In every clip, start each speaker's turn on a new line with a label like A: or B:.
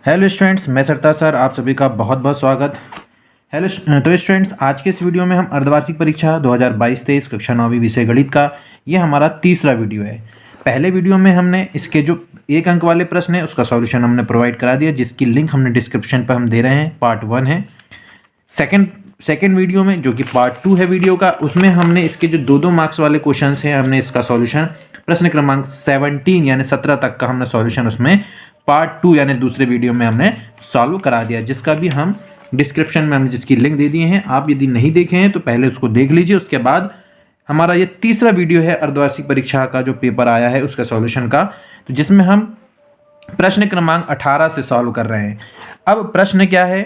A: Hello students, मैं सरता sir आप सभी का बहुत बहुत स्वागत। हेलो तो स्टूडेंट्स, आज के इस वीडियो में हम अर्धवार्षिक परीक्षा 2022-23 कक्षा 9वीं विषय गणित का ये हमारा तीसरा वीडियो है। पहले वीडियो में हमने इसके जो 1 अंक वाले प्रश्न है उसका सॉल्यूशन हमने प्रोवाइड करा दिया, जिसकी लिंक हमने डिस्क्रिप्शन पर हम दे रहे हैं। पार्ट 1 है। सेकेंड वीडियो में जो कि पार्ट 2 है वीडियो का, उसमें हमने इसके जो 2-2 मार्क्स वाले क्वेश्चन हैं हमने इसका सॉल्यूशन प्रश्न क्रमांक 17 यानी 17 तक का हमने सॉल्यूशन उसमें पार्ट 2 यानी दूसरे वीडियो में हमने सॉल्व करा दिया, जिसका भी हम डिस्क्रिप्शन में हमने जिसकी लिंक दे दिए हैं। आप यदि नहीं देखे हैं तो पहले उसको देख लीजिए। उसके बाद हमारा ये तीसरा वीडियो है अर्धवार्षिक परीक्षा का जो पेपर आया है उसका सॉल्यूशन का, तो जिसमें हम प्रश्न क्रमांक 18 से सॉल्व कर रहे हैं। अब प्रश्न क्या है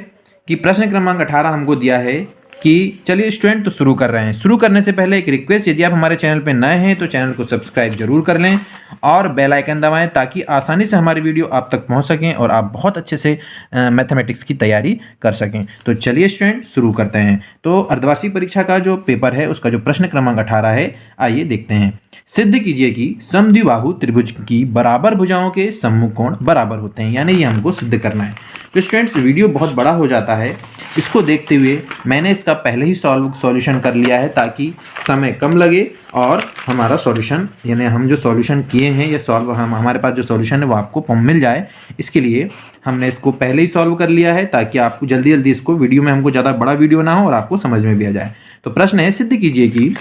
A: कि प्रश्न क्रमांक 18 हमको दिया है कि चलिए स्टूडेंट तो शुरू कर रहे हैं। शुरू करने से पहले एक रिक्वेस्ट, यदि आप हमारे चैनल पे नए हैं तो चैनल को सब्सक्राइब जरूर कर लें और बेल आइकन दबाएं ताकि आसानी से हमारी वीडियो आप तक पहुंच सकें और आप बहुत अच्छे से मैथमेटिक्स की तैयारी कर सकें। तो चलिए स्टूडेंट शुरू करते हैं। तो अर्धवार्षिक परीक्षा का जो पेपर है उसका जो प्रश्न क्रमांक 18 है, आइए देखते हैं। सिद्ध कीजिए कि समद्विबाहु त्रिभुज की बराबर भुजाओं के सम्मुख कोण बराबर होते हैं, यानी ये हमको सिद्ध करना है। तो स्टूडेंट्स वीडियो बहुत बड़ा हो जाता है, इसको देखते हुए मैंने इसका पहले ही सॉल्यूशन कर लिया है ताकि समय कम लगे और हमारा सॉल्यूशन यानी हम जो सॉल्यूशन किए हैं ये हमारे पास जो सॉल्यूशन है वो आपको मिल जाए। इसके लिए हमने इसको पहले ही सॉल्व कर लिया है ताकि आपको जल्दी जल्दी इसको वीडियो में हमको ज़्यादा बड़ा वीडियो ना हो और आपको समझ में भी आ जाए। तो प्रश्न है, सिद्ध कीजिए कि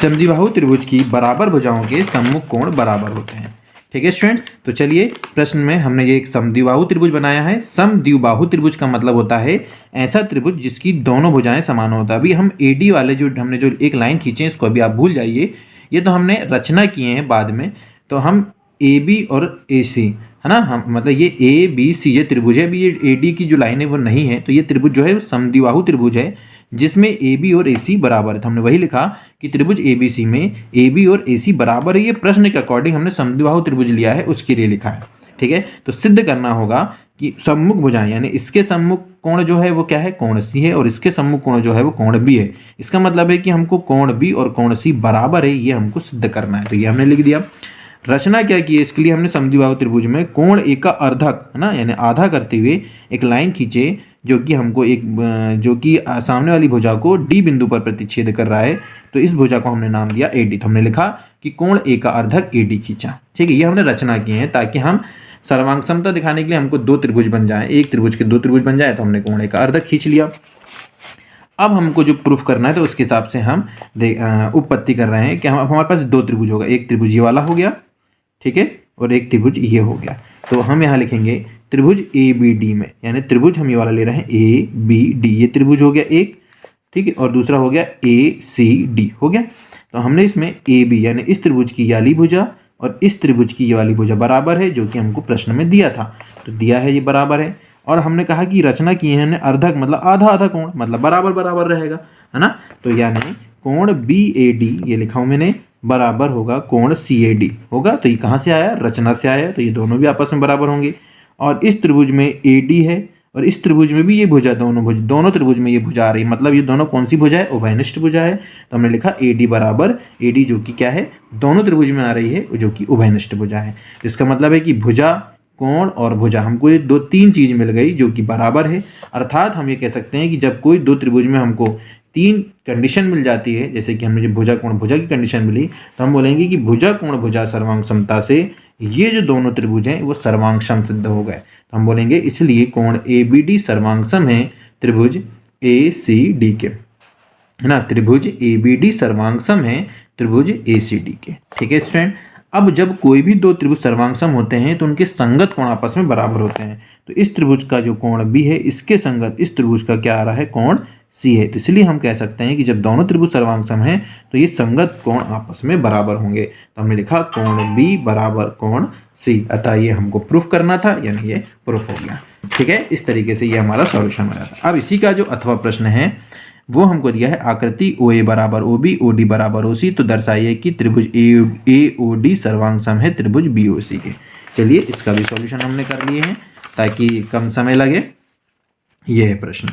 A: समद्विबाहु त्रिभुज की बराबर भुजाओं के सम्मुख कोण बराबर होते हैं। ठीक है स्टूडेंट, तो चलिए प्रश्न में हमने ये एक समद्विबाहु त्रिभुज बनाया है। समद्विबाहु त्रिभुज का मतलब होता है ऐसा त्रिभुज जिसकी दोनों भुजाएं समान होता है। अभी हम एडी वाले जो हमने जो एक लाइन खींचे इसको अभी आप भूल जाइए, ये तो हमने रचना किए हैं बाद में। तो हम ए बी और ए सी है ना, हम मतलब ये ए बी सी ये त्रिभुज है। अभी ये ए डी की जो लाइन है वो नहीं है, तो ये त्रिभुज जो है समद्विबाहु त्रिभुज है जिसमें ए बी और ए सी बराबर है। तो हमने वही लिखा कि त्रिभुज ए बी सी में ए बी और ए सी बराबर है। ये प्रश्न के अकॉर्डिंग हमने समद्विबाहु त्रिभुज लिया है, उसके लिए लिखा है। ठीक है, तो सिद्ध करना होगा कि सम्मुख भुजाएं यानी इसके सम्मुख कोण जो है वो क्या है, कोण सी है, और इसके सम्मुख कोण जो है वो कोण बी है। इसका मतलब है कि हमको कोण बी और कोण सी बराबर है, ये हमको सिद्ध करना है। तो ये हमने लिख दिया। रचना क्या की है, इसके लिए हमने समद्विबाहु त्रिभुज में कोण ए का अर्धक है ना यानी आधा करते हुए एक लाइन खींचे जो कि हमको जो कि सामने वाली भुजा को डी बिंदु पर प्रतिच्छेद कर रहा है। तो इस भुजा को हमने नाम दिया एडी। तो हमने लिखा कि कोण ए का अर्धक एडी खींचा। ठीक है, ये हमने रचना की है ताकि हम सर्वांग समता दिखाने के लिए हमको 2 त्रिभुज बन जाए, एक त्रिभुज के 2 त्रिभुज बन जाए, तो हमने कोण ए का अर्धक खींच लिया। अब हमको जो प्रूफ करना है तो उसके हिसाब से हम उपपत्ति कर रहे हैं कि हमारे पास 2 त्रिभुज होगा। एक त्रिभुज ये वाला हो गया, ठीक है, और एक त्रिभुज ये हो गया। तो हम यहाँ लिखेंगे त्रिभुज ए बी डी में, यानी त्रिभुज हम ये वाला ले रहे हैं ए बी डी, ये त्रिभुज हो गया एक, ठीक है, और दूसरा हो गया ए सी डी हो गया। तो हमने इसमें ए बी यानी इस त्रिभुज की ये वाली भुजा और इस त्रिभुज की ये वाली भुजा बराबर है, जो कि हमको प्रश्न में दिया था। तो दिया है ये बराबर है, और हमने कहा कि रचना की है हमने अर्धक मतलब आधा आधा कोण मतलब बराबर बराबर रहेगा, है ना। तो यानी कोण बी ए डी ये लिखा हूँ मैंने बराबर होगा कोण सी ए डी होगा। तो ये कहाँ से आया, रचना से आया। तो ये दोनों भी आपस में बराबर होंगे। और इस त्रिभुज में ए डी है और इस त्रिभुज में भी ये भुजा, दोनों त्रिभुज में ये भुजा आ रही है, मतलब ये दोनों कौन सी भुजा है, उभयनिष्ठ भुजा है। तो हमने लिखा ए डी बराबर ए डी जो कि क्या है, दोनों त्रिभुज में आ रही है जो कि उभयनिष्ठ भुजा है। इसका मतलब है कि भुजा, कोण और भुजा हमको ये 2-3 चीज मिल गई जो कि बराबर है। अर्थात हम ये कह सकते हैं कि जब कोई 2 त्रिभुज में हमको 3 कंडीशन मिल जाती है, जैसे कि हमें जब भुजा कोण भुजा की कंडीशन मिली, तो हम बोलेंगे कि भुजा कोण भुजा सर्वांग समता से ये जो दोनों त्रिभुज हैं वो सर्वांग सम सिद्ध हो गए। तो हम बोलेंगे इसलिए कोण ए बी डी सर्वांग सम है त्रिभुज ए सी डी के, है ना। त्रिभुज ए बी डी सर्वांग सम है त्रिभुज ए सी डी के। ठीक है स्टूडेंट, अब जब कोई भी 2 त्रिभुज सर्वांग सम होते हैं तो उनके संगत कोण आपस में बराबर होते हैं। तो इस त्रिभुज का जो कोण बी है इसके संगत इस त्रिभुज का क्या आ रहा है, कोण सी है। तो इसलिए हम कह सकते हैं कि जब दोनों त्रिभुज सर्वांग सम हैं तो ये संगत कोण आपस में बराबर होंगे। तो हमने लिखा कोण बी बराबर कोण सी, अतः ये हमको प्रूफ करना था, यानी ये प्रूफ हो गया। ठीक है, इस तरीके से ये हमारा सॉल्यूशन हो जाता है। अब इसी का जो अथवा प्रश्न है वो हमको दिया है आकृति ओ ए बराबर ओ बी ओ डी बराबर ओ सी, तो दर्शाइए कि त्रिभुज ए ओ डी सर्वांग सम है त्रिभुज बी ओ सी के। चलिए इसका भी सॉल्यूशन हमने कर लिए हैं ताकि कम समय लगे। ये है प्रश्न,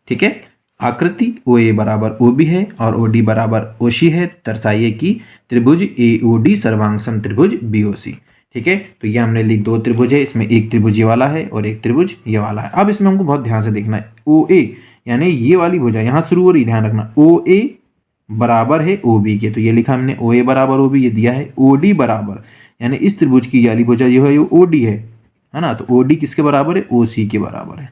A: ठीक है। आकृति ओ ए बराबर ओ बी है और ओ डी बराबर ओ सी है, दर्शाइए कि त्रिभुज ए ओ डी सर्वांग सम त्रिभुज बी ओ सी। ठीक है, तो ये हमने ली 2 त्रिभुज है, इसमें एक त्रिभुज ये वाला है और एक त्रिभुज ये वाला है। अब इसमें हमको बहुत ध्यान से देखना है, ओ ए यानी ये वाली भुजा यहाँ शुरू हो रही, ध्यान रखना, ओ ए बराबर है ओ बी के, तो ये लिखा हमने ओ ए बराबर ओ बी, ये दिया है ओ डी बराबर, यानी इस त्रिभुज की ये वाली भुजा जो है ये ओ डी है ना, तो ओ डी किसके बराबर है, ओ सी के बराबर है।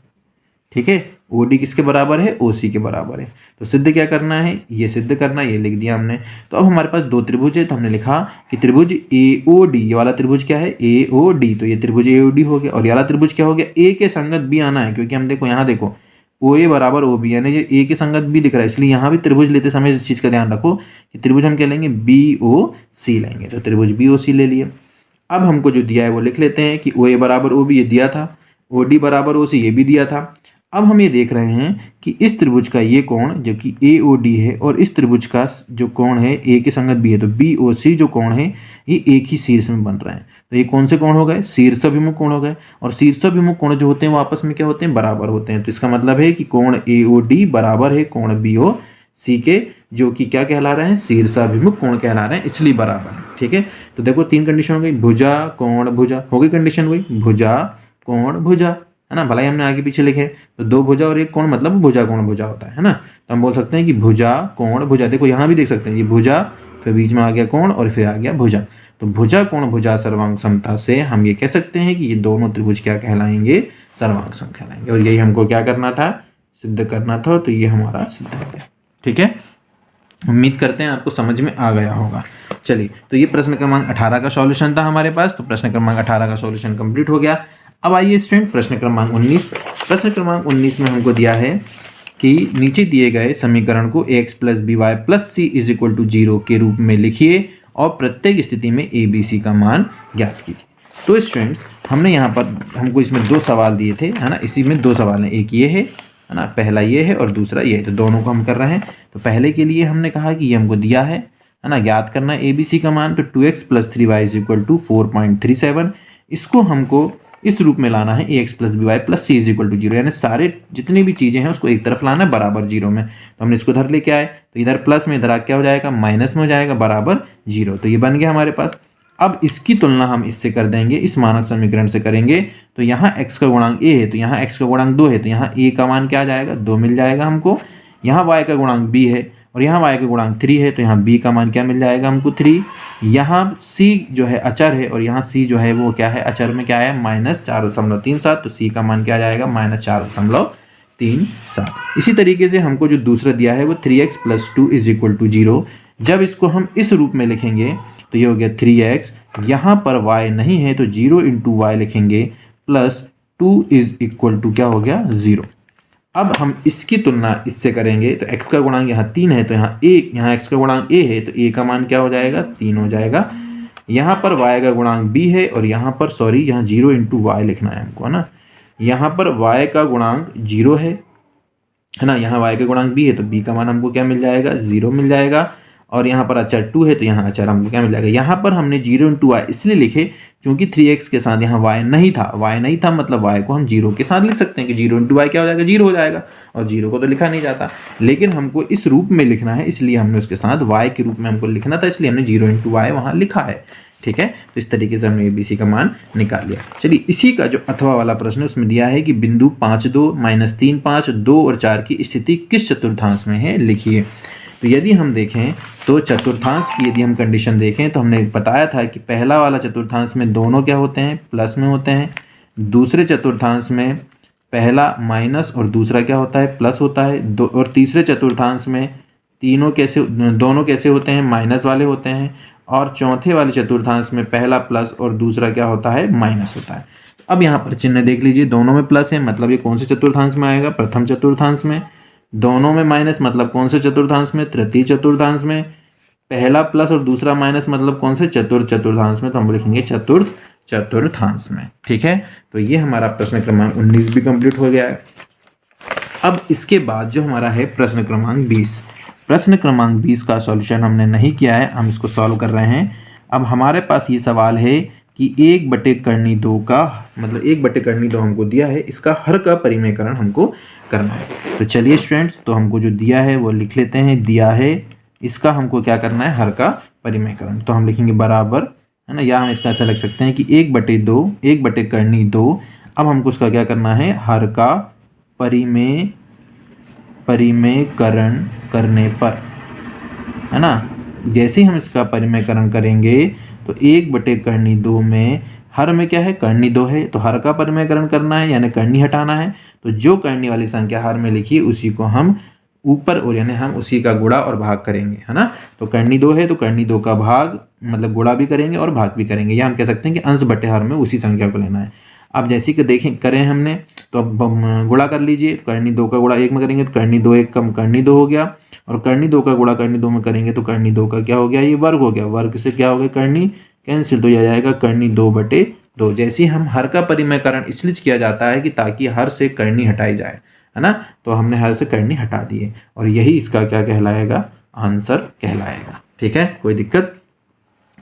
A: ठीक है, ओ डी किसके बराबर है, ओ सी के बराबर है। तो सिद्ध क्या करना है, ये सिद्ध करना, ये लिख दिया हमने। तो अब हमारे पास 2 त्रिभुज है, तो हमने लिखा कि त्रिभुज ए ओ डी, ये वाला त्रिभुज क्या है, ए ओ डी, तो ये त्रिभुज ए ओ डी हो गया। और ये वाला त्रिभुज क्या हो गया, ए के संगत बी आना है, क्योंकि हम देखो यहाँ देखो ओ ए बराबर ओ बी, यानी ये ए के संगत बी दिख रहा है, इसलिए यहाँ भी त्रिभुज लेते समय इस चीज़ का ध्यान रखो कि त्रिभुज हम क्या लेंगे, बी ओ सी लेंगे। तो त्रिभुज बी ओ सी ले लिए। अब हमको जो दिया है वो लिख लेते हैं कि ओ ए बराबर ओ बी ये दिया था, ओ डी बराबर ओ सी ये भी दिया था। अब हम ये देख रहे हैं कि इस त्रिभुज का ये कोण जो कि ए ओ डी है और इस त्रिभुज का जो कोण है ए के संगत बी है, तो बी ओ सी जो कोण है ये एक ही शीर्ष में बन रहे हैं। तो ये कौन से कोण हो गए, शीर्षाभिमुख कोण हो गए। और शीर्षाभिमुख कोण जो होते हैं वो आपस में क्या होते हैं, बराबर होते हैं। तो इसका मतलब है कि कोण ए ओ डी बराबर है कोण बी ओ सी के, जो कि क्या कहला रहे हैं, शीर्षाभिमुख कोण कहला रहे हैं, इसलिए बराबर है। ठीक है, तो देखो 3 कंडीशन हो गई, भुजा कोण भुजा हो गई कंडीशन हुई, भुजा कोण भुजा, है ना, भला ही हमने आगे पीछे लिखे। तो 2 भुजा और 1 कोण मतलब भुजा कोण भुजा होता है ना। तो हम बोल सकते हैं कि भुजा कोण भुजा, देखो यहाँ भी देख सकते हैं ये भुजा, फिर बीच में आ गया कोण और फिर आ गया भुजा। तो भुजा कोण भुजा सर्वांग समता से हम ये कह सकते हैं कि ये दोनों त्रिभुज क्या कहलाएंगे, सर्वांग सम कहलाएंगे। और यही हमको क्या करना था, सिद्ध करना था। तो ये हमारा सिद्ध हो गया। ठीक है, उम्मीद करते हैं आपको समझ में आ गया होगा। चलिए, तो ये प्रश्न क्रमांक 18 का सॉल्यूशन था हमारे पास। तो प्रश्न क्रमांक 18 का सॉल्यूशन कंप्लीट हो गया। अब आइए स्टूडेंट प्रश्न क्रमांक 19। प्रश्न क्रमांक 19 में हमको दिया है कि नीचे दिए गए समीकरण को ax plus B Y plus C is equal to 0 के रूप में लिखिए और प्रत्येक स्थिति में ए बी सी का मान ज्ञात कीजिए। तो स्टूडेंट्स हमने यहाँ पर हमको इसमें 2 सवाल दिए थे, है ना, इसी में 2 सवाल हैं, एक ये है ना, पहला ये है और दूसरा ये है। तो दोनों को हम कर रहे हैं। तो पहले के लिए हमने कहा कि ये हमको दिया है ना, ज्ञात करना है ए बी सी का मान। तो 2x plus 3y is equal to 4.37, इसको हमको इस रूप में लाना है ax plus B Y plus C is equal to 0, यानी सारे जितनी भी चीज़ें हैं उसको एक तरफ लाना है बराबर 0 में। तो हमने इसको इधर लेके आए, तो इधर प्लस में, इधर क्या हो जाएगा, माइनस में हो जाएगा, बराबर 0। तो ये बन गया हमारे पास। अब इसकी तुलना हम इससे कर देंगे, इस मानक समीकरण से करेंगे। तो यहाँ x का गुणांक a है, तो यहाँ x का गुणांक 2 है, तो यहाँ a का मान क्या आ जाएगा, 2 मिल जाएगा हमको। यहाँ y का गुणांक b है और यहाँ y का गुणांक 3 है, तो यहाँ b का मान क्या मिल जाएगा हमको, 3। यहाँ c जो है अचर है और यहाँ c जो है वो क्या है, अचर में क्या है, -4.37, तो c का मान क्या आ जाएगा, -4.37। इसी तरीके से हमको जो दूसरा दिया है वो 3x plus 2 is equal to 0। जब इसको हम इस रूप में लिखेंगे तो ये हो गया 3x, यहाँ पर y नहीं है तो 0 इंटू वाई लिखेंगे प्लस 2 इज इक्वल टू क्या हो गया, 0। अब हम इसकी तुलना इससे करेंगे तो x का गुणांक यहाँ 3 है, तो यहाँ x का गुणांक a है, तो a का मान क्या हो जाएगा, 3 हो जाएगा। यहाँ पर y का गुणांक b है और यहाँ पर यहाँ 0 इंटू वाई लिखना है हमको, है ना। यहाँ पर y का गुणांक 0 है ना, यहाँ y का गुणांक b है, तो b का मान हमको क्या मिल जाएगा, 0 मिल जाएगा। और यहाँ पर अचर 2 है, तो यहाँ अचर हमको क्या मिल जाएगा। यहाँ पर हमने 0 इंटू वाई इसलिए लिखे क्योंकि 3x के साथ यहाँ y नहीं था, मतलब y को हम 0 के साथ लिख सकते हैं कि 0 इंटू वाई क्या हो जाएगा, 0 हो जाएगा। और 0 को तो लिखा नहीं जाता, लेकिन हमको इस रूप में लिखना है, इसलिए हमने उसके साथ y के रूप में हमको लिखना था, इसलिए हमने 0 इंटू वाई वहाँ लिखा है। ठीक है, तो इस तरीके से हमने ए बी सी का मान निकाल लिया। चलिए, इसी का जो अथवा वाला प्रश्न है उसमें दिया है कि बिंदु 5 2 -3 5 2 और 4 की स्थिति किस चतुर्थांश में है, लिखिए। तो यदि हम देखें तो चतुर्थांश की यदि हम कंडीशन देखें तो हमने बताया था कि पहला वाला चतुर्थांश में दोनों क्या होते हैं, प्लस में होते हैं। दूसरे चतुर्थांश में पहला माइनस और दूसरा क्या होता है, प्लस होता है। और तीसरे चतुर्थांश में दोनों कैसे होते हैं, माइनस वाले होते हैं। और चौथे वाले चतुर्थांश में पहला प्लस और दूसरा क्या होता है, माइनस होता है। अब यहाँ पर चिन्ह देख लीजिए, दोनों में प्लस है, मतलब ये कौन से चतुर्थांश में आएगा, प्रथम चतुर्थांश में। दोनों में माइनस मतलब कौन से चतुर्थांश में, तृतीय चतुर्थांश में। पहला प्लस और दूसरा माइनस मतलब कौन से, चतुर्थांश में, तो हम लिखेंगे चतुर्थांश में। ठीक है, तो ये हमारा प्रश्न क्रमांक 19 भी कंप्लीट हो गया है। अब इसके बाद जो हमारा है प्रश्न क्रमांक 20। प्रश्न क्रमांक 20 का सॉल्यूशन हमने नहीं किया है, हम इसको सॉल्व कर रहे हैं। अब हमारे पास ये सवाल है कि 1/2 का मतलब 1/2 हमको दिया है, इसका हर का परिमेयकरण हमको करना है। तो चलिए स्टूडेंट्स, तो हमको जो दिया है वो लिख लेते हैं। दिया है, इसका हमको क्या करना है, हर का परिमेयकरण। तो हम लिखेंगे बराबर, है ना, या हम इसका ऐसा लिख सकते हैं कि 1/2, 1/2। अब हमको उसका क्या करना है, हर का परिमेयकरण करने पर, है ना, जैसे ही हम इसका परिमेयकरण करेंगे तो 1/2 में हर में क्या है, कर्णी 2 है, तो हर का परिमेयकरण करना है यानी कर्णी हटाना है। तो जो कर्णी वाली संख्या हर में लिखी उसी को हम ऊपर और यानी हम उसी का गुणा और भाग करेंगे, है ना। तो कर्णी 2 है तो कर्णी 2 का भाग मतलब गुणा भी करेंगे और भाग भी करेंगे, या हम कह सकते हैं कि अंश बटे हर में उसी संख्या को लेना है। अब जैसे कि देखें करें हमने, तो अब गुणा कर लीजिए, कर्णी 2 का गुणा 1 में करेंगे तो कर्णी 2 1 कम कर्णी 2 हो गया, और कर्णी 2 का गुणा कर्णी 2 में करेंगे तो कर्णी 2 का क्या हो गया, ये वर्ग हो गया, वर्ग से क्या हो गया, कर्णी कैंसिल, तो यह जाएगा कर्णी 2/2। जैसे हम हर का परिमेयकरण इसलिए किया जाता है कि ताकि हर से कर्णी हटाई जाए, है ना, तो हमने हर से कर्णी हटा दिए और यही इसका क्या कहलाएगा, आंसर कहलाएगा। ठीक है, कोई दिक्कत,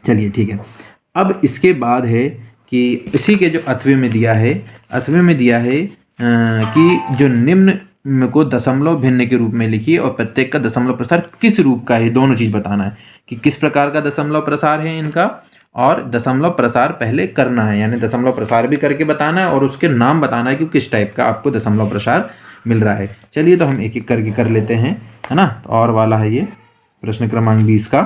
A: चलिए ठीक है। अब इसके बाद है कि इसी के जो अथवे में दिया है, कि जो निम्न को दशमलव भिन्न के रूप में लिखिए और प्रत्येक का दशमलव प्रसार किस रूप का है, दोनों चीज़ बताना है कि किस प्रकार का दशमलव प्रसार है इनका, और दशमलव प्रसार पहले करना है, यानी दशमलव प्रसार भी करके बताना है और उसके नाम बताना है कि किस टाइप का आपको दशमलव प्रसार मिल रहा है। चलिए तो हम एक एक करके कर लेते हैं, है ना। तो और वाला है ये प्रश्न क्रमांक 20 का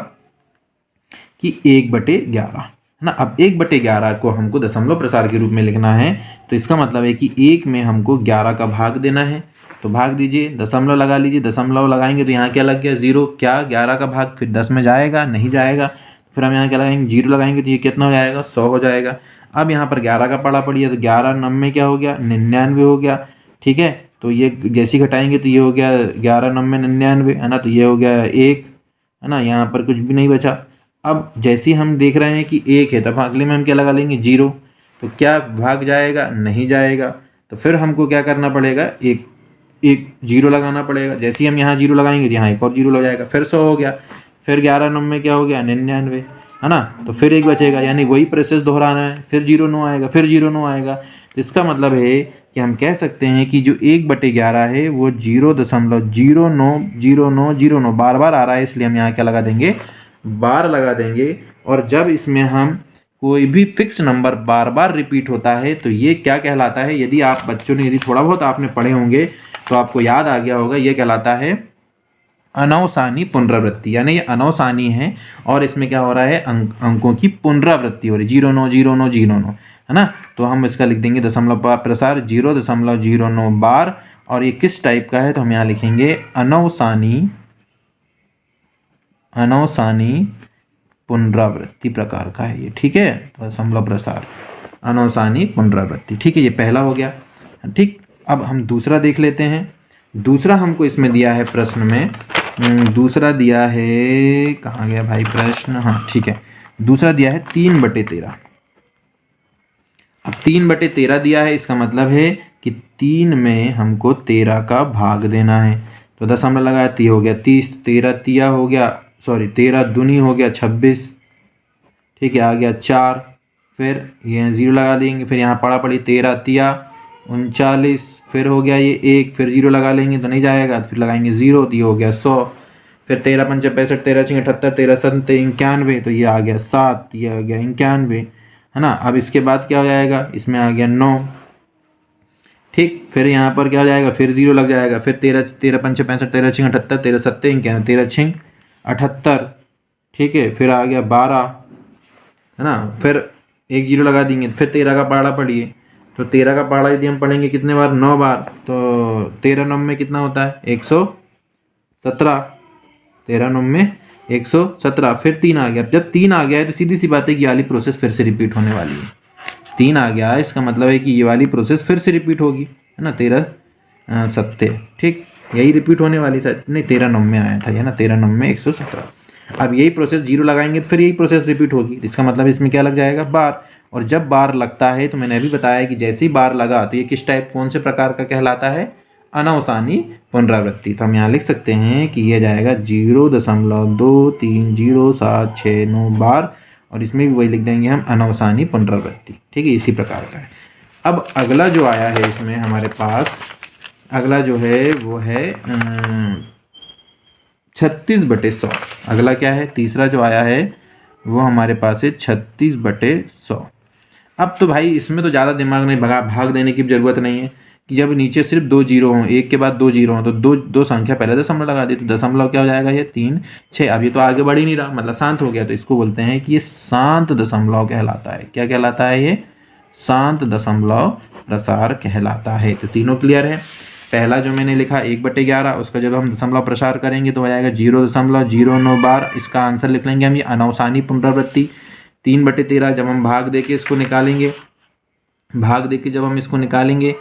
A: कि 1/11, है ना। अब 1/11 को हमको दशमलव प्रसार के रूप में लिखना है, तो इसका मतलब है कि 1 में हमको 11 का भाग देना है, तो भाग दीजिए, दशमलव लगा लीजिए, दशमलव लगाएंगे तो यहाँ क्या लग गया, 0, क्या 11 का भाग फिर 10 में जाएगा, नहीं जाएगा, फिर हम यहाँ क्या लगाएंगे, 0 लगाएंगे तो ये कितना हो जाएगा, 100 हो जाएगा। अब यहाँ पर 11 का पड़ा पड़ी है तो 11 9 में क्या हो गया, 99 हो गया। ठीक है, तो ये जैसे ही घटाएंगे तो ये हो गया 11 9 में 99, है ना, तो ये हो गया 1, है ना, यहाँ पर कुछ भी नहीं बचा। अब जैसे ही हम देख रहे हैं कि 1 है तब अगले में हम क्या लगा लेंगे, 0, तो क्या भाग जाएगा, नहीं जाएगा, तो फिर हमको क्या करना पड़ेगा, एक 0 लगाना पड़ेगा। जैसे ही हम यहाँ 0 लगाएंगे तो यहाँ एक और 0 लग जाएगा, फिर 100 हो गया, फिर 11 9 में क्या हो गया, 99, है ना, तो फिर 1 बचेगा, यानी वही प्रोसेस दोहराना है, फिर 0 9 आएगा, फिर 0 9 आएगा। तो इसका मतलब है कि हम कह सकते हैं कि जो 1/11 है वो 0.090909 बार बार आ रहा है, इसलिए हम यहाँ क्या लगा देंगे, बार लगा देंगे। और जब इसमें हम कोई भी फिक्स नंबर बार बार रिपीट होता है तो ये क्या कहलाता है, यदि आप बच्चों ने, यदि थोड़ा बहुत आपने पढ़े होंगे तो आपको याद आ गया होगा, ये कहलाता है अनवसानी पुनरावृत्ति, यानी ये अनवसानी है और इसमें क्या हो रहा है, अंकों की पुनरावृत्ति हो रही, 0 9 0 9 0 9, है ना। तो हम इसका लिख देंगे दशमलव प्रसार 0.09 बार, और ये किस टाइप का है तो हम यहाँ लिखेंगे अनवसानी पुनरावृत्ति प्रकार का है ये। ठीक है, दशमलव प्रसार अनवसानी पुनरावृत्ति, ठीक है, ये पहला हो गया। ठीक, अब हम दूसरा देख लेते हैं। दूसरा हमको इसमें दिया है प्रश्न में, दूसरा दिया है, कहाँ गया भाई प्रश्न, हाँ ठीक है, दूसरा दिया है 3/13। अब 3/13 दिया है, इसका मतलब है कि 3 में हमको 13 का भाग देना है, तो दशमलव लगाया तो हो गया 30, 13 तिया हो गया, सॉरी 13 दूनी हो गया 26, ठीक है, आ गया 4, फिर ये 0 लगा देंगे, फिर यहाँ पड़ा पड़ी 13 तिया 39, फिर हो गया ये 1, फिर 0 लगा लेंगे तो नहीं जाएगा, फिर लगाएंगे 0 तो ये हो गया 100, फिर 13 5 65, 13 6 78, 13 7 91, तो ये आ गया 7, ये आ गया 91, है ना। अब इसके बाद क्या हो जाएगा, इसमें आ गया 9, ठीक, फिर यहाँ पर क्या हो जाएगा, फिर 0 लग जाएगा, फिर 13 5 65, 13 6 78, 13 7 91, 13 6 78, ठीक है, फिर आ गया 12, है ना, फिर एक 0 लगा देंगे, फिर 13 का पहाड़ा पढ़िए, तो 13 का पहाड़ा यदि हम पढ़ेंगे कितने बार, 9 बार, तो 13 9 में कितना होता है, 117, 13 9 में 117, फिर 3 आ गया। जब 3 आ गया है तो सीधी सी बात है कि ये वाली प्रोसेस फिर से रिपीट होने वाली है, 3 आ गया है इसका मतलब है कि ये वाली प्रोसेस फिर से रिपीट होगी, है ना, 13 7, ठीक, यही रिपीट होने वाली, नहीं 13 9 में आया था, है ना, 13 9 में 117। अब यही प्रोसेस 0 लगाएंगे तो फिर यही प्रोसेस रिपीट होगी, इसका मतलब इसमें क्या लग जाएगा, बार, और जब बार लगता है तो मैंने अभी बताया कि जैसे ही बार लगा तो ये किस टाइप, कौन से प्रकार का कहलाता है, अनवसानी पुनरावृत्ति। तो हम यहाँ लिख सकते हैं कि ये जाएगा 0.230769 बार, और इसमें भी वही लिख देंगे हम, अनवसानी पुनरावृत्ति, ठीक है, इसी प्रकार का है। अब अगला जो आया है इसमें हमारे पास, अगला जो है वो है 36/100। अगला क्या है, तीसरा जो आया है वो हमारे पास है 36/100। अब तो भाई इसमें तो ज़्यादा दिमाग नहीं भाग देने की ज़रूरत नहीं है कि जब नीचे सिर्फ 2 जीरो हों, एक के बाद 2 जीरो हों, तो दो संख्या पहले दशमलव लगा दी, तो दशमलव क्या हो जाएगा, ये 3 6। अब ये तो आगे बढ़ ही नहीं रहा, मतलब शांत हो गया, तो इसको बोलते हैं कि ये शांत दशमलव कहलाता है। क्या कहलाता है, ये शांत दशमलव प्रसार कहलाता है। तो तीनों क्लियर है। पहला जो मैंने लिखा 1/11, उसका जब हम दशमलव प्रसार करेंगे तो हो जाएगा 0.09 बार। इसका आंसर लिख लेंगे हम, ये अनवसानी पुनरावृत्ति। 3/13 जब हम भाग दे के इसको निकालेंगे, भाग दे के जब हम इसको निकालेंगे,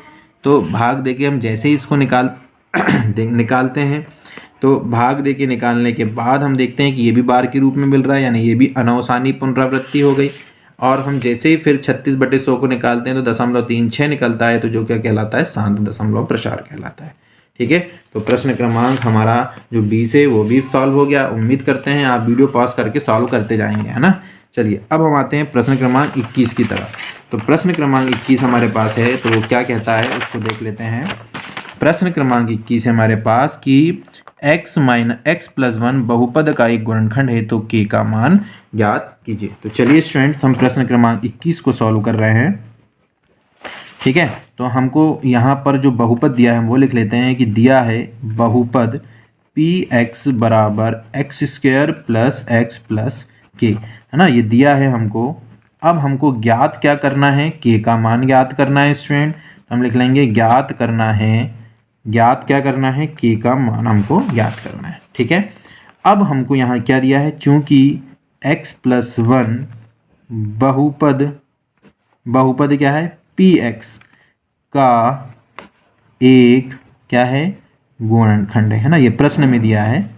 A: तो भाग दे के हम जैसे ही इसको निकालते हैं, तो भाग दे के निकालने के बाद हम देखते हैं कि ये भी बार के रूप में मिल रहा है, यानी ये भी अनवसानी पुनरावृत्ति हो गई। और हम जैसे ही फिर 36/100 को निकालते हैं तो 0.36 निकलता है, तो जो क्या कहलाता है, शांत दशमलव प्रसार कहलाता है। ठीक है, तो प्रश्न क्रमांक हमारा जो 20 है वो भी सॉल्व हो गया। उम्मीद करते हैं आप वीडियो पॉज करके सॉल्व करते जाएंगे, है ना। चलिए अब हम आते हैं प्रश्न क्रमांक 21 की तरफ। तो प्रश्न क्रमांक 21 हमारे पास है, तो वो क्या कहता है उसको देख लेते हैं। प्रश्न क्रमांक 21 है हमारे पास कि x+1 बहुपद का एक गुणनखंड है, तो k का मान ज्ञात कीजिए। तो चलिए स्टूडेंट्स, हम प्रश्न क्रमांक 21 को सॉल्व कर रहे हैं। ठीक है, तो हमको यहाँ पर जो बहुपद दिया है वो लिख लेते हैं कि दिया है बहुपद px बराबर x² + x + k, है ना, ये दिया है हमको। अब हमको ज्ञात क्या करना है, k का मान ज्ञात करना है स्टूडेंट। हम लिख लेंगे ज्ञात करना है, ज्ञात क्या करना है, k का मान हमको ज्ञात करना है। ठीक है, अब हमको यहाँ क्या दिया है, चूंकि x+1 बहुपद क्या है, px का एक क्या है, गुणनखंड है ना, ये प्रश्न में दिया है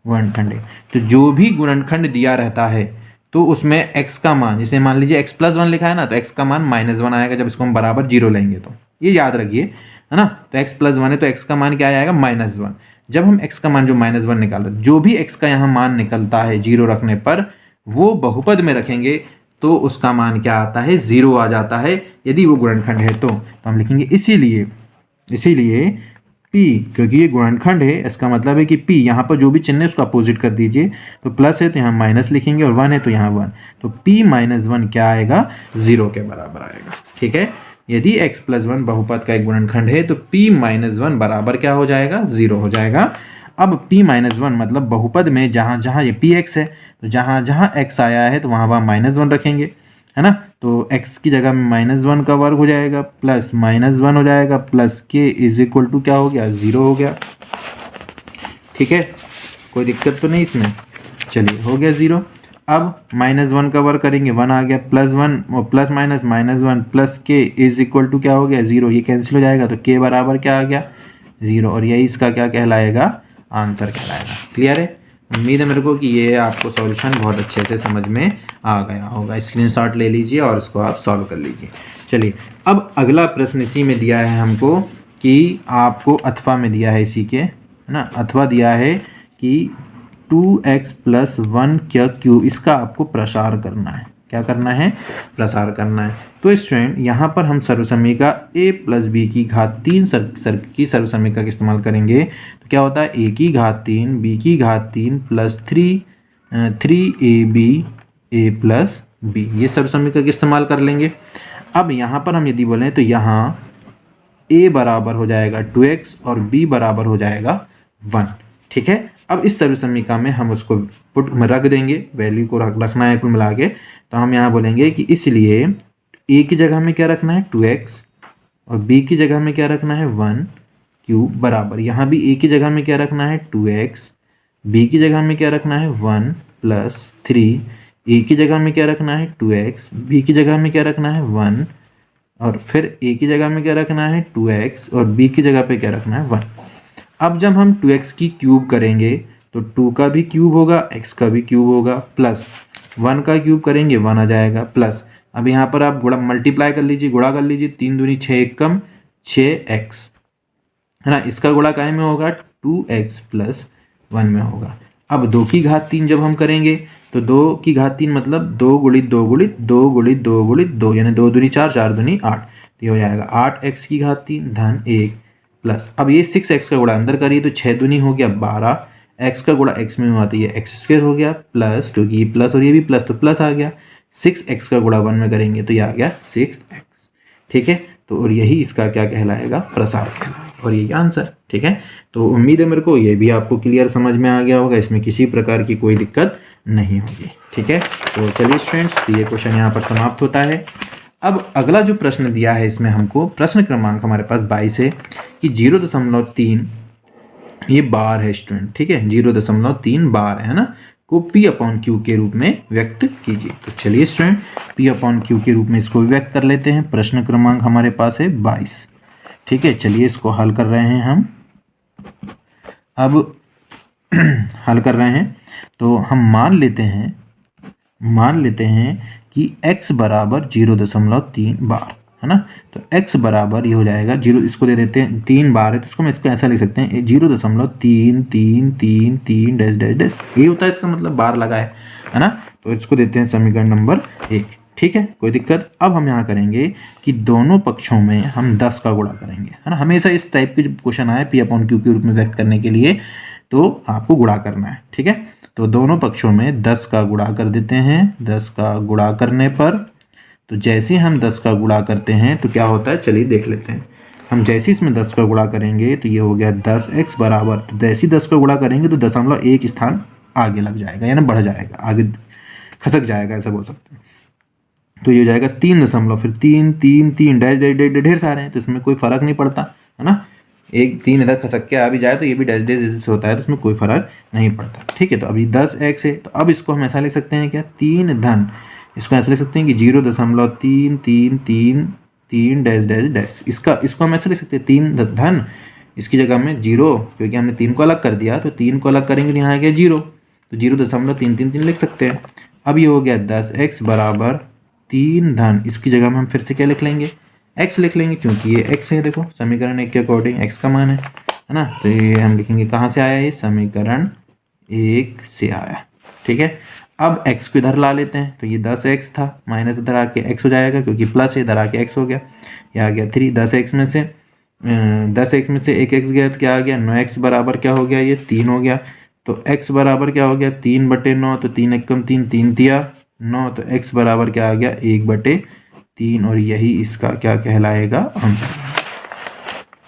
A: गुणनखंड है। तो जो भी गुणनखंड दिया रहता है तो उसमें x का मान, जैसे मान लीजिए x+1 लिखा है ना, तो x का मान -1 आएगा जब इसको हम बराबर 0 लेंगे, तो ये याद रखिए, है ना। तो x+1 है तो x का मान क्या आएगा, -1। जब हम x का मान जो -1 निकाल रहे, जो भी x का यहाँ मान निकलता है 0 रखने पर, वो बहुपद में रखेंगे तो उसका मान क्या आता है, 0 आ जाता है, यदि वो गुणनखंड है तो हम लिखेंगे इसीलिए p, क्योंकि ये गुणनखंड है, इसका मतलब है कि p, यहाँ पर जो भी चिन्ह है उसको अपोजिट कर दीजिए। तो प्लस है तो यहाँ माइनस लिखेंगे, और 1 है तो यहाँ 1, तो p-1 क्या आएगा, 0 के बराबर आएगा। ठीक है, यदि x+1 बहुपद का एक गुणनखंड है तो p-1 बराबर क्या हो जाएगा, 0 हो जाएगा। अब p-1 मतलब बहुपद में जहाँ जहाँ ये px है, तो जहाँ जहाँ x आया है तो वहाँ -1 रखेंगे, है ना। तो x की जगह में -1 का वर्ग हो जाएगा, प्लस -1 हो जाएगा, प्लस k = क्या हो गया, 0 हो गया। ठीक है, कोई दिक्कत तो नहीं इसमें। चलिए, हो गया 0। अब -1 का वर्ग करेंगे, 1 आ गया, +1 और प्लस -1 प्लस k = क्या हो गया, 0। ये कैंसिल हो जाएगा, तो k बराबर क्या आ गया, 0। और यही इसका क्या कहलाएगा, आंसर कहलाएगा। क्लियर है। उम्मीद है मेरे को कि ये आपको सॉल्यूशन बहुत अच्छे से समझ में आ गया होगा। स्क्रीनशॉट ले लीजिए और इसको आप सॉल्व कर लीजिए। चलिए, अब अगला प्रश्न इसी में दिया है हमको कि आपको अथवा में दिया है इसी के, है ना, अथवा दिया है कि 2x+1 का क्यूब, इसका आपको प्रसार करना है। क्या करना है, प्रसार करना है। तो स्टूडेंट, यहाँ पर हम सर्वसमीका a + b की घात 3 की सर्वसमीका का इस्तेमाल करेंगे, तो क्या होता है, a की घात 3 b की घात 3 प्लस 3ab a + b, ये सर्वसमीका का इस्तेमाल कर लेंगे। अब यहाँ पर हम यदि बोलें तो यहाँ a बराबर हो जाएगा 2x और b बराबर हो जाएगा 1। ठीक है, अब इस सर्वसमीका में हम उसको पुट में रख देंगे, वैल्यू को रखना है कुल मिला के। तो हम यहाँ बोलेंगे कि इसलिए a की जगह में क्या रखना है, 2x, और b की जगह में क्या रखना है, 1 क्यूब, बराबर यहाँ भी a की जगह में क्या रखना है, 2x, b की जगह में क्या रखना है, 1 प्लस 3, a की जगह में क्या रखना है, 2x, b की जगह में क्या रखना है, 1, और फिर a की जगह में क्या रखना है, 2x, और b की जगह पे क्या रखना है, 1। अब जब हम 2x की क्यूब करेंगे तो 2 का भी क्यूब होगा, x का भी क्यूब होगा, प्लस 1 का क्यूब करेंगे 1 आ जाएगा, प्लस अब यहाँ पर आप गुणा मल्टीप्लाई कर लीजिए, गुणा कर लीजिए, 3 दूनी 6, 1 कम 6x, है ना। इसका गुणा काय में होगा, 2x + 1 में होगा। अब 2 की घात 3 जब हम करेंगे तो 2 की घात 3 मतलब 2 × 2 × 2 × 2 × 2, यानी 2 दूनी 4, 4 दूनी 8, तो ये हो जाएगा 8x की घात 3 धन 1 प्लस, अब ये 6x का गुणा अंदर करिए तो 6 दूनी हो गया 12, एक्स का गुणा एक्स में हुआ तो ये एक्स स्क्वायर हो गया, प्लस क्योंकि ये प्लस और ये भी प्लस तो प्लस आ गया, 6x का गुणा 1 में करेंगे तो ये आ गया 6x। ठीक है, तो और यही इसका क्या कहलाएगा, प्रसार कहलाएगा, और यही आंसर। ठीक है, तो उम्मीद है मेरे को ये भी आपको क्लियर समझ में आ गया होगा, इसमें किसी प्रकार की कोई दिक्कत नहीं होगी। ठीक है, तो चलिए स्टूडेंट्स, ये क्वेश्चन यहाँ पर समाप्त होता है। अब अगला जो प्रश्न दिया है इसमें हमको प्रश्न क्रमांक हमारे पास 22 है कि 0.3 ये बार है स्टूडेंट। ठीक है, 0.3 बार है ना, को P/Q के रूप में व्यक्त कीजिए। तो चलिए स्टूडेंट, P/Q के रूप में इसको व्यक्त कर लेते हैं। प्रश्न क्रमांक हमारे पास है 22। ठीक है, चलिए इसको हल कर रहे हैं हम। अब हल कर रहे हैं तो हम मान लेते हैं कि x बराबर 0.3 बार है ना। तो x बराबर ये हो जाएगा 0, इसको दे देते हैं 3 बार है तो इसको हम इसको ऐसा लिख सकते हैं 0.33333 डैश डैश डैश, ये होता है इसका मतलब बार लगा है ना। तो इसको देते हैं समीकरण नंबर 1। ठीक है, कोई दिक्कत। अब हम यहाँ करेंगे कि दोनों पक्षों में हम 10 का गुणा करेंगे है ना। हमेशा इस टाइप के जब क्वेश्चन आए P/Q के रूप में व्यक्त करने के लिए तो आपको गुणा करना है। ठीक है, तो दोनों पक्षों में 10 का गुणा कर देते हैं। 10 का गुणा करने पर तो जैसे हम 10 का गुणा करते हैं तो क्या होता है, चलिए देख लेते हैं। हम जैसे इसमें 10 का गुणा करेंगे तो ये हो गया 10x बराबर, तो जैसे 10 का गुणा करेंगे तो 0.1 स्थान आगे लग जाएगा, यानी बढ़ जाएगा, आगे खसक जाएगा, ऐसा बोल सकते हैं। तो ये हो जाएगा 3 फिर 3 3 3 डैश डैश डैश ढेर सारे हैं तो इसमें कोई फर्क नहीं पड़ता है ना। एक 3 इधर खसक के आ भी जाए तो ये भी डैश डैश जैसे होता है तो इसमें कोई फर्क नहीं पड़ता। ठीक है, तो अभी 10x है तो अब इसको हम ऐसा लिख सकते हैं क्या, 3 धन, इसको ऐसे लिख सकते हैं कि 0.333 डैश डैश डैश, इसको हम ऐसे लिख सकते हैं 3 धन, इसकी जगह में 0, क्योंकि हमने 3 को अलग कर दिया तो 3 को अलग करेंगे तो यहाँ आ गया 0, तो 0.333 लिख सकते हैं। अब ये हो गया 10x बराबर 3 धन, इसकी जगह में हम फिर से क्या लिख लेंगे, x लिख लेंगे, क्योंकि ये x है। देखो समीकरण 1 के अकॉर्डिंग x का मान है ना। तो ये हम लिखेंगे कहाँ से आया, ये समीकरण 1 से आया। ठीक है, अब x को इधर ला लेते हैं तो ये 10x था, माइनस इधर आके x हो जाएगा क्योंकि प्लस है, इधर आके x हो गया, ये आ गया 3। 10x में से 1x गया तो क्या आ गया 9x बराबर क्या हो गया, ये 3 हो गया। तो x बराबर क्या हो गया 3/9, तो 3 एकम 3, 3 तिया 9, तो x बराबर क्या आ गया 1/3, और यही इसका क्या कहलाएगा, आंसर।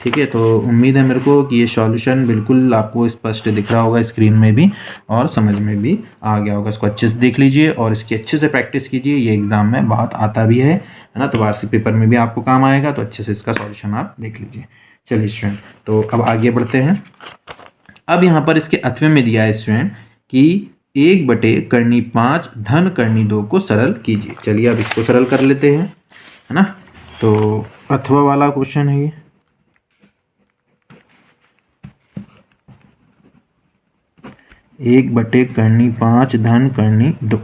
A: ठीक है, तो उम्मीद है मेरे को कि ये सॉल्यूशन बिल्कुल आपको स्पष्ट दिख रहा होगा स्क्रीन में भी और समझ में भी आ गया होगा। इसको अच्छे से देख लीजिए और इसकी अच्छे से प्रैक्टिस कीजिए, ये एग्जाम में बहुत आता भी है ना, तो वार्षिक पेपर में भी आपको काम आएगा, तो अच्छे से इसका सॉल्यूशन आप देख लीजिए। चलिए स्टूडेंट, तो अब आगे बढ़ते हैं। अब यहाँ पर इसके अथवे में दिया है स्टूडेंट कि 1/5 धन करनी 2 को सरल कीजिए। चलिए अब इसको सरल कर लेते हैं है ना। तो अथवा वाला क्वेश्चन है ये। 1/5 धन करनी 2।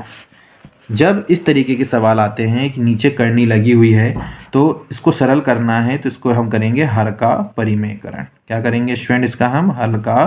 A: जब इस तरीके के सवाल आते हैं कि नीचे करनी लगी हुई है तो इसको सरल करना है, तो इसको हम करेंगे हर का परिमेयकरण। क्या करेंगे स्टूडेंट, इसका हम हर का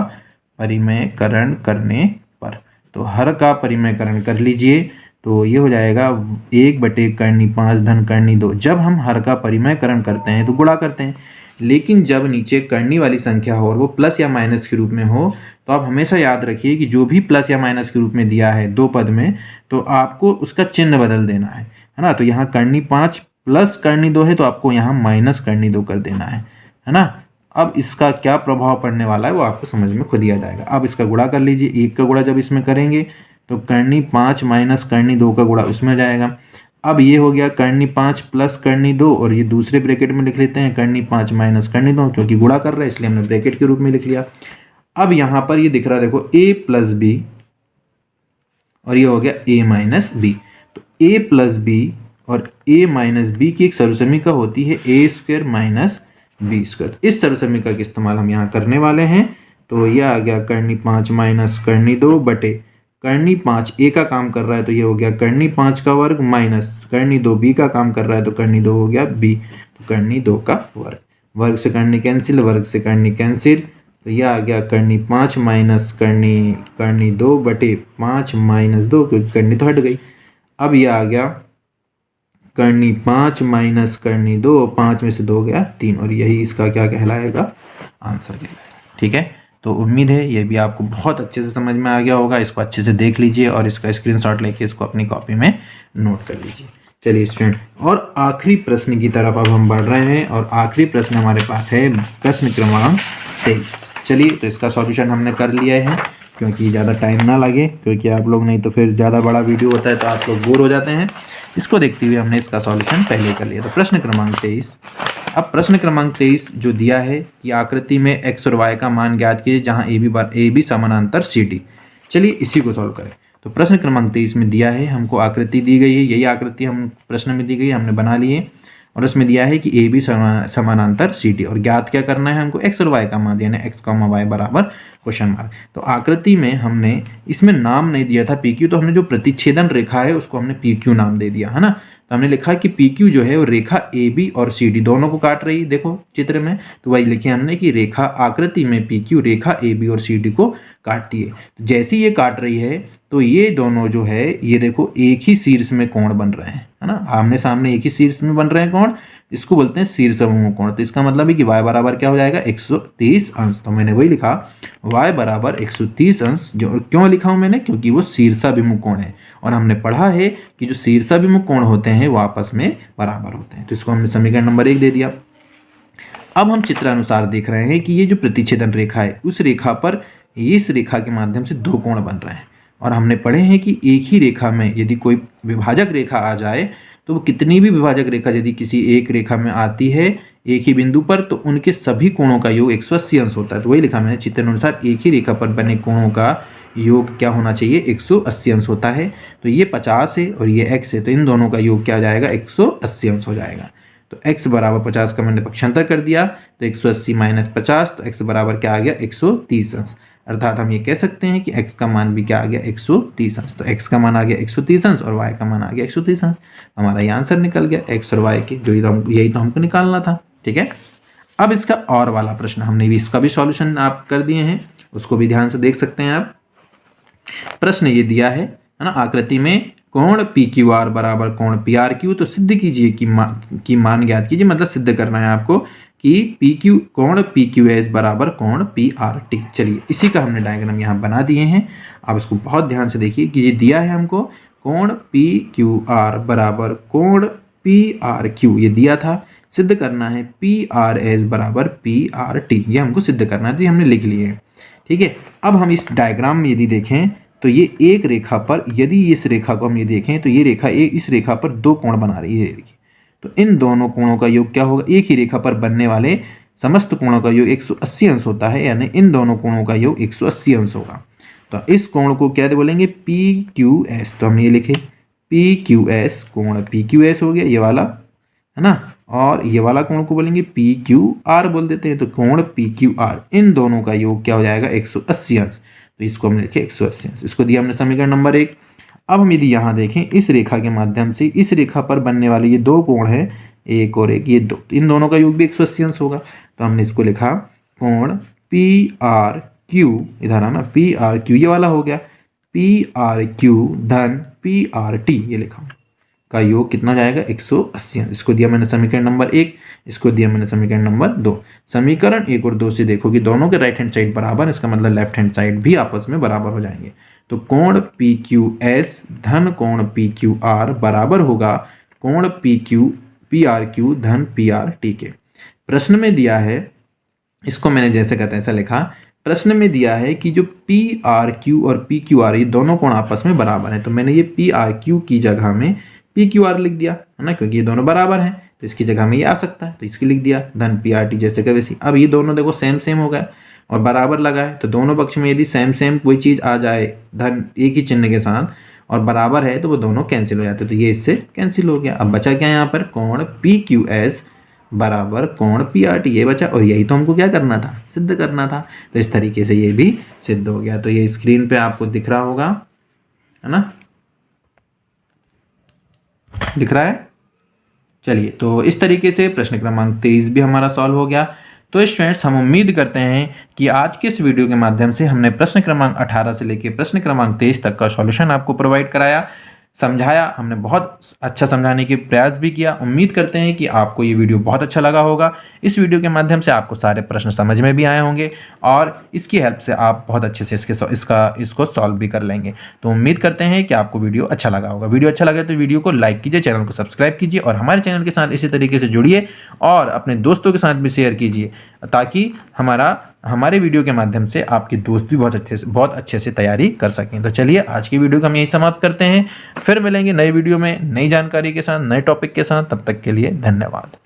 A: परिमेयकरण करने पर, तो हर का परिमेयकरण कर लीजिए तो ये हो जाएगा 1/5 धन करनी 2। जब हम हर का परिमेयकरण करते हैं तो गुणा करते हैं, लेकिन जब नीचे करनी वाली संख्या हो और वो प्लस या माइनस के रूप में हो तो आप हमेशा याद रखिए कि जो भी प्लस या माइनस के रूप में दिया है 2 पद में, तो आपको उसका चिन्ह बदल देना है ना। तो यहाँ करनी 5 प्लस करनी 2 है तो आपको यहाँ माइनस करनी 2 कर देना है ना। अब इसका क्या प्रभाव पड़ने वाला है वो आपको समझ में खुद ही आ जाएगा। अब इसका गुणा कर लीजिए, 1 का गुणा जब इसमें करेंगे तो करनी 5 माइनस करनी 2 का गुणा उसमें आ जाएगा। अब ये हो गया करनी 5 प्लस करनी 2, और ये दूसरे ब्रैकेट में लिख लेते हैं करनी 5 माइनस करनी 2, क्योंकि गुणा कर रहा है इसलिए हमने ब्रैकेट के रूप में लिख लिया। अब यहाँ पर ये दिख रहा है देखो a प्लस बी, और ये हो गया a माइनस बी। तो a प्लस बी और a माइनस बी की एक सर्वसमीका होती है a square minus B square. इस सर्वसमीका का इस्तेमाल हम यहाँ करने वाले हैं। तो ये आ गया करनी 5 माइनस करनी 2 बटे करनी 5 a का काम कर रहा है तो ये हो गया करनी 5 का वर्ग माइनस करनी 2 b का काम कर रहा है तो करनी 2 हो गया b, तो करनी 2 का वर्ग, वर्ग से करनी कैंसिल, वर्ग से करनी कैंसिल, तो यह आ गया करनी 5 माइनस करनी 2 बटे 5 माइनस 2, क्योंकि करनी तो हट गई। अब यह आ गया करनी 5 माइनस करनी 2, 5 में से 2 गया 3, और यही इसका क्या कहलाएगा, आंसर कहलाएगा। ठीक है, तो उम्मीद है ये भी आपको बहुत अच्छे से समझ में आ गया होगा। इसको अच्छे से देख लीजिए और इसका स्क्रीनशॉट लेके इसको अपनी कॉपी में नोट कर लीजिए। चलिए स्टूडेंट, और आखिरी प्रश्न की तरफ अब हम बढ़ रहे हैं और आखिरी प्रश्न हमारे पास है प्रश्न क्रमांक 23। चलिए, तो इसका सॉल्यूशन हमने कर लिया है क्योंकि ज़्यादा टाइम ना लगे, क्योंकि आप लोग नहीं तो फिर ज़्यादा बड़ा वीडियो होता है तो आप लोग बोर हो जाते हैं। इसको देखते हुए हमने इसका सॉल्यूशन पहले कर लिया। तो प्रश्न क्रमांक 23, अब प्रश्न क्रमांक 23 जो दिया है कि आकृति में x और y का मान ज्ञात कीजिए जहाँ ए बी समानांतर सी डी। चलिए इसी को सॉल्व करें। तो प्रश्न क्रमांक 23 में दिया है, हमको आकृति दी गई है, यही आकृति हम प्रश्न में दी गई है, हमने बना ली है और उसमें दिया है कि ए बी समानांतर सी डी और ज्ञात क्या करना है हमको, x और y का मान, यानी x, y बराबर क्वेश्चन मार्क। तो आकृति में हमने इसमें नाम नहीं दिया था पी क्यू, तो हमने जो प्रतिच्छेदन रेखा है उसको हमने पी क्यू नाम दे दिया है ना। तो हमने लिखा कि पी क्यू जो है वो रेखा ए बी और सी डी दोनों को काट रही है, देखो चित्र में। तो वही लिखे हमने कि रेखा आकृति में पी क्यू रेखा ए बी और सी डी को काटती है। तो जैसे ये काट रही है तो ये दोनों जो है ये देखो एक ही शीर्ष में कोण बन रहे हैं, है ना, आमने सामने एक ही शीर्ष में बन रहे हैं कोण, इसको बोलते हैं शीर्ष समूह कोण। तो इसका मतलब है कि y बराबर क्या हो जाएगा, 130 अंश। तो मैंने वही लिखा y बराबर 130 अंश। जो क्यों लिखा हूँ मैंने, क्योंकि वो शीर्षाभिमुख कोण है और हमने पढ़ा है कि जो शीर्षाभिमुख कोण होते हैं वो आपस में बराबर होते हैं। तो इसको हमने समीकरण नंबर 1 दे दिया। अब हम चित्रानुसार देख रहे हैं कि ये जो प्रतिच्छेदन रेखा है उस रेखा पर इस रेखा के माध्यम से दो कोण बन रहे हैं और हमने पढ़े हैं कि एक ही रेखा में यदि कोई विभाजक रेखा आ जाए तो वो कितनी भी विभाजक रेखा यदि किसी एक रेखा में आती है एक ही बिंदु पर तो उनके सभी कोणों का योग 180 अंश होता है। तो वही लिखा मैंने चित्र अनुसार एक ही रेखा पर बने कोणों का योग क्या होना चाहिए, 180 अंश होता है। तो ये 50 है और ये x है, तो इन दोनों का योग क्या हो जाएगा, 180 अंश हो जाएगा। तो x बराबर 50 का मैंने पक्षांतर कर दिया, तो 180 माइनस 50, तो x बराबर क्या आ गया, 130 अंश। अर्थात हम ये कह सकते हैं कि x का मान भी क्या आ गया, 130 अंश। तो x का मान आ गया 130 अंश और y का मान आ गया 130 अंश। हमारा ये आंसर निकल गया x और y के, जो यही तो हमको निकालना था। ठीक है, अब इसका और वाला प्रश्न हमने भी इसका भी सॉल्यूशन आप कर दिए हैं, उसको भी ध्यान से देख सकते हैं आप। प्रश्न ये दिया है ना, आकृति में कोण पी क्यू आर बराबर कोण पी आर क्यू, तो सिद्ध कीजिए कि मान ज्ञात कीजिए, मतलब सिद्ध करना है आपको कि पी क्यू कोण पी क्यू एस बराबर कोण पी आर टी। चलिए इसी का हमने डायग्राम यहाँ बना दिए हैं, आप इसको बहुत ध्यान से देखिए कि ये दिया है हमको कोण पी क्यू आर बराबर कोण पी आर क्यू, ये दिया था। सिद्ध करना है पी आर एस बराबर पी आर टी, ये हमको सिद्ध करना है, तो ये हमने लिख लिए हैं। ठीक है, अब हम इस डायग्राम में यदि देखें तो ये एक रेखा पर, यदि इस रेखा को हम ये देखें तो ये रेखा इस रेखा पर दो कोण बना रही है, देखिए। तो इन दोनों कोणों का योग क्या होगा, एक ही रेखा पर बनने वाले समस्त कोणों का योग 180 अंश होता है, यानी इन दोनों कोणों का योग 180 अंश होगा। तो इस कोण को क्या बोलेंगे, पी क्यू एस। तो हम ये लिखे पी क्यू एस, कोण पी क्यू एस हो गया ये वाला, है ना, और ये वाला कोण को बोलेंगे पी क्यू आर बोल देते हैं। तो कोण पी क्यू आर, इन दोनों का योग क्या हो जाएगा, 180 अंश। तो इसको हमने लिखे 180 अंश, इसको दिया हमने समीकरण नंबर 1। अब हम यदि यहाँ देखें इस रेखा के माध्यम से इस रेखा पर बनने वाले ये दो कोण है, एक और एक, ये दो, इन दोनों का योग भी 180 अंश होगा। तो हमने इसको लिखा कोण पी आर क्यू, इधर आना, पी आर क्यू ये वाला हो गया, पी आर क्यू धन पी आर टी, ये लिखा का योग कितना हो जाएगा, 180 अंश। इसको दिया मैंने समीकरण नंबर 1, इसको दिया मैंने समीकरण नंबर 2। समीकरण 1 और 2 से देखो कि दोनों के राइट हैंड साइड बराबर, इसका मतलब लेफ्ट हैंड साइड भी आपस में बराबर हो जाएंगे। तो कोण पी क्यू एस धन कोण पी क्यू आर बराबर होगा कोण पी आर क्यू धन पी आर टी के। प्रश्न में दिया है, इसको मैंने जैसे कहते हैं ऐसा लिखा, प्रश्न में दिया है कि जो पी आर क्यू और पी क्यू आर ये दोनों कोण आपस में बराबर हैं। तो मैंने ये पी आर क्यू की जगह में पी क्यू आर लिख दिया, है ना, क्योंकि ये दोनों बराबर हैं तो इसकी जगह में ये आ सकता है, तो इसकी लिख दिया धन पी आर टी, जैसे का वैसे। अब ये दोनों देखो सेम सेम हो गया और बराबर लगा है, तो दोनों पक्ष में यदि सेम सेम कोई चीज़ आ जाए धन एक ही चिन्ह के साथ और बराबर है तो वो दोनों कैंसिल हो जाते हैं। तो ये इससे कैंसिल हो गया। अब बचा क्या यहाँ पर, कोण पी क्यू एस बराबर कोण पी आर टी, ये बचा, और यही तो हमको क्या करना था, सिद्ध करना था। तो इस तरीके से ये भी सिद्ध हो गया। तो ये स्क्रीन पे आपको दिख रहा होगा, है ना, दिख रहा है। चलिए, तो इस तरीके से प्रश्न क्रमांक 23 भी हमारा सॉल्व हो गया। तो स्टूडेंट्स, हम उम्मीद करते हैं कि आज के इस वीडियो के माध्यम से हमने प्रश्न क्रमांक 18 से लेकर प्रश्न क्रमांक 23 तक का सॉल्यूशन आपको प्रोवाइड कराया। समझाया, हमने बहुत अच्छा समझाने के प्रयास भी किया। उम्मीद करते हैं कि आपको ये वीडियो बहुत अच्छा लगा होगा। इस वीडियो के माध्यम से आपको सारे प्रश्न समझ में भी आए होंगे और इसकी हेल्प से आप बहुत अच्छे से इसको सॉल्व भी कर लेंगे। तो उम्मीद करते हैं कि आपको वीडियो अच्छा लगा होगा। वीडियो अच्छा लगे तो वीडियो को लाइक कीजिए, चैनल को सब्सक्राइब कीजिए और हमारे चैनल के साथ इसी तरीके से जुड़िए और अपने दोस्तों के साथ भी शेयर कीजिए, ताकि हमारे वीडियो के माध्यम से आपके दोस्त भी बहुत अच्छे से तैयारी कर सकें। तो चलिए आज की वीडियो को हम यही समाप्त करते हैं। फिर मिलेंगे नए वीडियो में नई जानकारी के साथ, नए टॉपिक के साथ। तब तक के लिए धन्यवाद।